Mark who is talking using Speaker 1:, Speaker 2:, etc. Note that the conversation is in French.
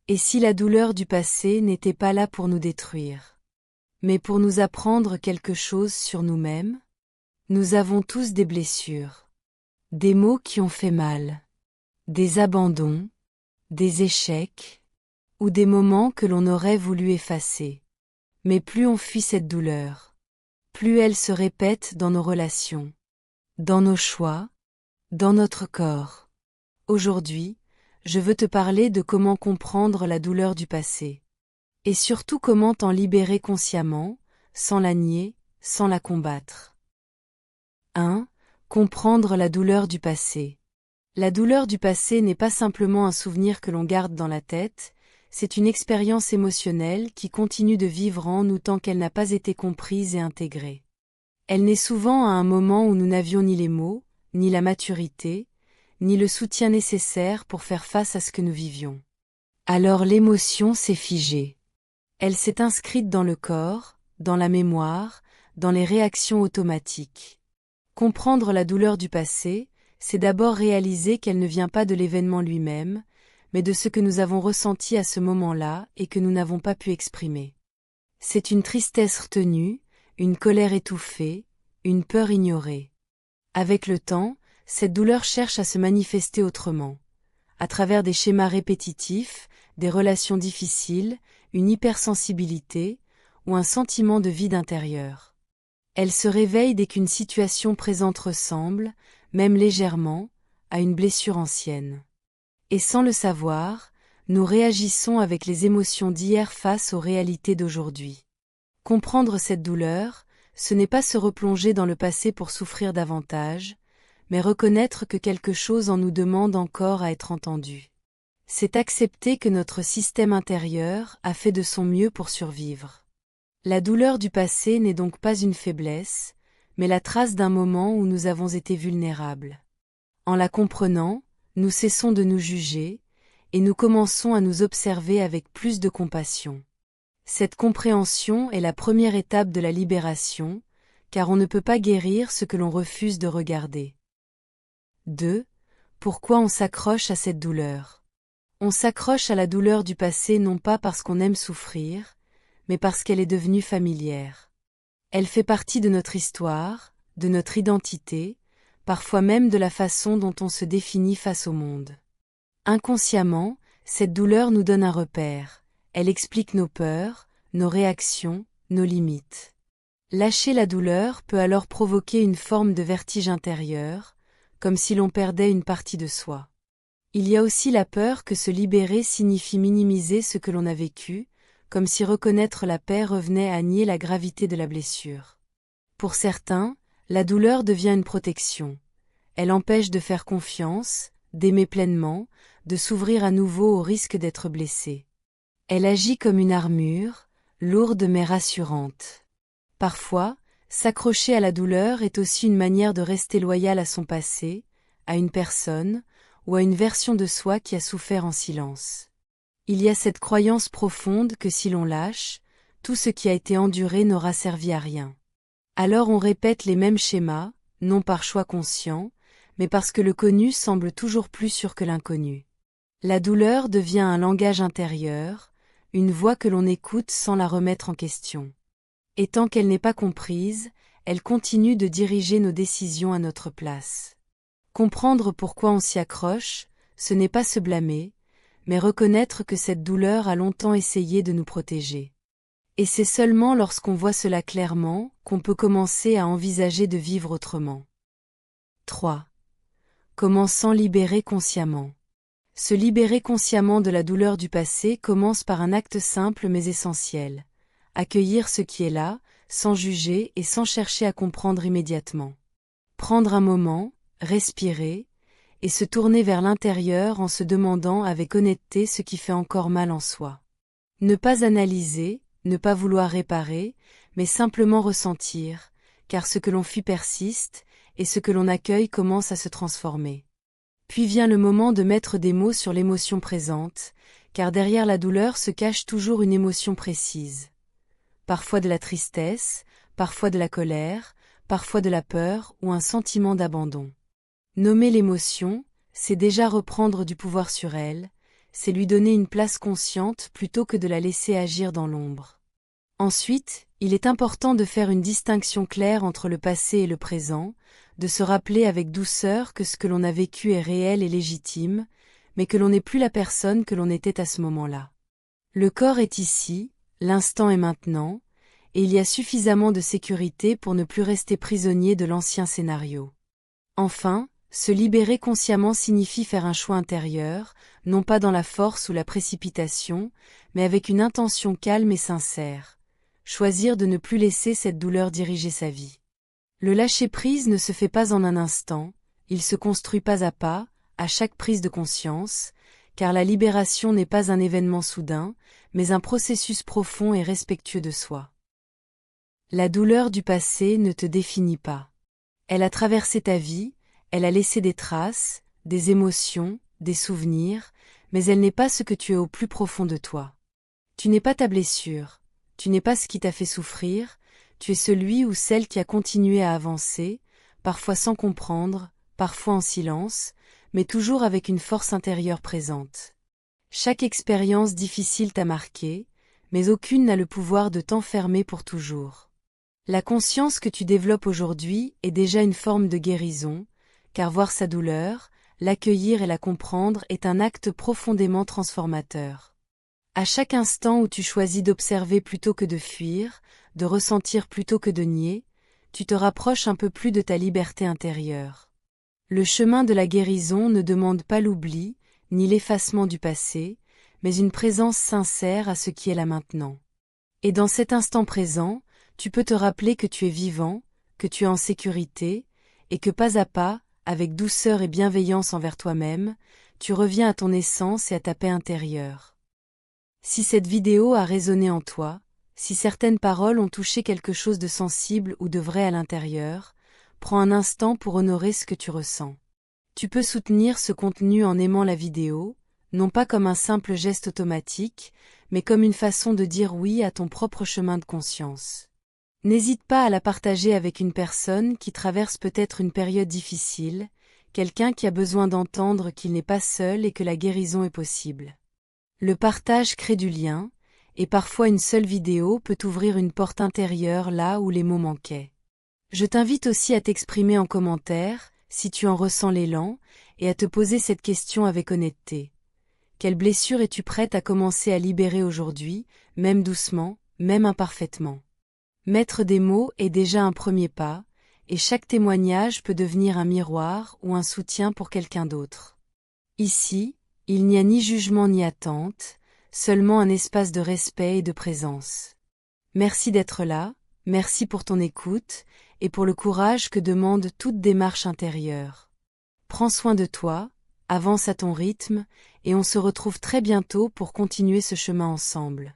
Speaker 1: Et si la douleur du passé n'était pas là pour nous détruire, mais pour nous apprendre quelque chose sur nous-mêmes? Nous avons tous des blessures, des mots qui ont fait mal, des abandons, des échecs, ou des moments que l'on aurait voulu effacer. Mais plus on fuit cette douleur, plus elle se répète dans nos relations, dans nos choix, dans notre corps. Aujourd'hui, je veux te parler de comment comprendre la douleur du passé. Et surtout comment t'en libérer consciemment, sans la nier, sans la combattre. 1. Comprendre la douleur du passé. La douleur du passé n'est pas simplement un souvenir que l'on garde dans la tête, c'est une expérience émotionnelle qui continue de vivre en nous tant qu'elle n'a pas été comprise et intégrée. Elle naît souvent à un moment où nous n'avions ni les mots, ni la maturité, ni le soutien nécessaire pour faire face à ce que nous vivions. Alors l'émotion s'est figée. Elle s'est inscrite dans le corps, dans la mémoire, dans les réactions automatiques. Comprendre la douleur du passé, c'est d'abord réaliser qu'elle ne vient pas de l'événement lui-même, mais de ce que nous avons ressenti à ce moment-là et que nous n'avons pas pu exprimer. C'est une tristesse retenue, une colère étouffée, une peur ignorée. Avec le temps, cette douleur cherche à se manifester autrement, à travers des schémas répétitifs, des relations difficiles, une hypersensibilité ou un sentiment de vide intérieur. Elle se réveille dès qu'une situation présente ressemble, même légèrement, à une blessure ancienne. Et sans le savoir, nous réagissons avec les émotions d'hier face aux réalités d'aujourd'hui. Comprendre cette douleur, ce n'est pas se replonger dans le passé pour souffrir davantage, mais reconnaître que quelque chose en nous demande encore à être entendu. C'est accepter que notre système intérieur a fait de son mieux pour survivre. La douleur du passé n'est donc pas une faiblesse, mais la trace d'un moment où nous avons été vulnérables. En la comprenant, nous cessons de nous juger, et nous commençons à nous observer avec plus de compassion. Cette compréhension est la première étape de la libération, car on ne peut pas guérir ce que l'on refuse de regarder. 2. Pourquoi on s'accroche à cette douleur? On s'accroche à la douleur du passé non pas parce qu'on aime souffrir, mais parce qu'elle est devenue familière. Elle fait partie de notre histoire, de notre identité, parfois même de la façon dont on se définit face au monde. Inconsciemment, cette douleur nous donne un repère, elle explique nos peurs, nos réactions, nos limites. Lâcher la douleur peut alors provoquer une forme de vertige intérieur, comme si l'on perdait une partie de soi. Il y a aussi la peur que se libérer signifie minimiser ce que l'on a vécu, comme si reconnaître la paix revenait à nier la gravité de la blessure. Pour certains, la douleur devient une protection. Elle empêche de faire confiance, d'aimer pleinement, de s'ouvrir à nouveau au risque d'être blessé. Elle agit comme une armure, lourde mais rassurante. Parfois, s'accrocher à la douleur est aussi une manière de rester loyal à son passé, à une personne, ou à une version de soi qui a souffert en silence. Il y a cette croyance profonde que si l'on lâche, tout ce qui a été enduré n'aura servi à rien. Alors on répète les mêmes schémas, non par choix conscient, mais parce que le connu semble toujours plus sûr que l'inconnu. La douleur devient un langage intérieur, une voix que l'on écoute sans la remettre en question. Et tant qu'elle n'est pas comprise, elle continue de diriger nos décisions à notre place. Comprendre pourquoi on s'y accroche, ce n'est pas se blâmer, mais reconnaître que cette douleur a longtemps essayé de nous protéger. Et c'est seulement lorsqu'on voit cela clairement qu'on peut commencer à envisager de vivre autrement. 3. Comment s'en libérer consciemment? Se libérer consciemment de la douleur du passé commence par un acte simple mais essentiel. Accueillir ce qui est là, sans juger et sans chercher à comprendre immédiatement. Prendre un moment, respirer, et se tourner vers l'intérieur en se demandant avec honnêteté ce qui fait encore mal en soi. Ne pas analyser, ne pas vouloir réparer, mais simplement ressentir, car ce que l'on fuit persiste, et ce que l'on accueille commence à se transformer. Puis vient le moment de mettre des mots sur l'émotion présente, car derrière la douleur se cache toujours une émotion précise. Parfois de la tristesse, parfois de la colère, parfois de la peur ou un sentiment d'abandon. Nommer l'émotion, c'est déjà reprendre du pouvoir sur elle, c'est lui donner une place consciente plutôt que de la laisser agir dans l'ombre. Ensuite, il est important de faire une distinction claire entre le passé et le présent, de se rappeler avec douceur que ce que l'on a vécu est réel et légitime, mais que l'on n'est plus la personne que l'on était à ce moment-là. Le corps est ici, l'instant est maintenant, et il y a suffisamment de sécurité pour ne plus rester prisonnier de l'ancien scénario. Enfin, se libérer consciemment signifie faire un choix intérieur, non pas dans la force ou la précipitation, mais avec une intention calme et sincère. Choisir de ne plus laisser cette douleur diriger sa vie. Le lâcher-prise ne se fait pas en un instant, il se construit pas à chaque prise de conscience, car la libération n'est pas un événement soudain, mais un processus profond et respectueux de soi. La douleur du passé ne te définit pas. Elle a traversé ta vie, elle a laissé des traces, des émotions, des souvenirs, mais elle n'est pas ce que tu es au plus profond de toi. Tu n'es pas ta blessure, tu n'es pas ce qui t'a fait souffrir, tu es celui ou celle qui a continué à avancer, parfois sans comprendre, parfois en silence, mais toujours avec une force intérieure présente. Chaque expérience difficile t'a marqué, mais aucune n'a le pouvoir de t'enfermer pour toujours. La conscience que tu développes aujourd'hui est déjà une forme de guérison, car voir sa douleur, l'accueillir et la comprendre est un acte profondément transformateur. À chaque instant où tu choisis d'observer plutôt que de fuir, de ressentir plutôt que de nier, tu te rapproches un peu plus de ta liberté intérieure. Le chemin de la guérison ne demande pas l'oubli, ni l'effacement du passé, mais une présence sincère à ce qui est là maintenant. Et dans cet instant présent, tu peux te rappeler que tu es vivant, que tu es en sécurité, et que pas à pas, avec douceur et bienveillance envers toi-même, tu reviens à ton essence et à ta paix intérieure. Si cette vidéo a résonné en toi, si certaines paroles ont touché quelque chose de sensible ou de vrai à l'intérieur, prends un instant pour honorer ce que tu ressens. Tu peux soutenir ce contenu en aimant la vidéo, non pas comme un simple geste automatique, mais comme une façon de dire oui à ton propre chemin de conscience. N'hésite pas à la partager avec une personne qui traverse peut-être une période difficile, quelqu'un qui a besoin d'entendre qu'il n'est pas seul et que la guérison est possible. Le partage crée du lien, et parfois une seule vidéo peut ouvrir une porte intérieure là où les mots manquaient. Je t'invite aussi à t'exprimer en commentaire, si tu en ressens l'élan, et à te poser cette question avec honnêteté. Quelle blessure es-tu prête à commencer à libérer aujourd'hui, même doucement, même imparfaitement? Mettre des mots est déjà un premier pas, et chaque témoignage peut devenir un miroir ou un soutien pour quelqu'un d'autre. Ici, il n'y a ni jugement ni attente, seulement un espace de respect et de présence. Merci d'être là, merci pour ton écoute, et pour le courage que demande toute démarche intérieure. Prends soin de toi, avance à ton rythme, et on se retrouve très bientôt pour continuer ce chemin ensemble.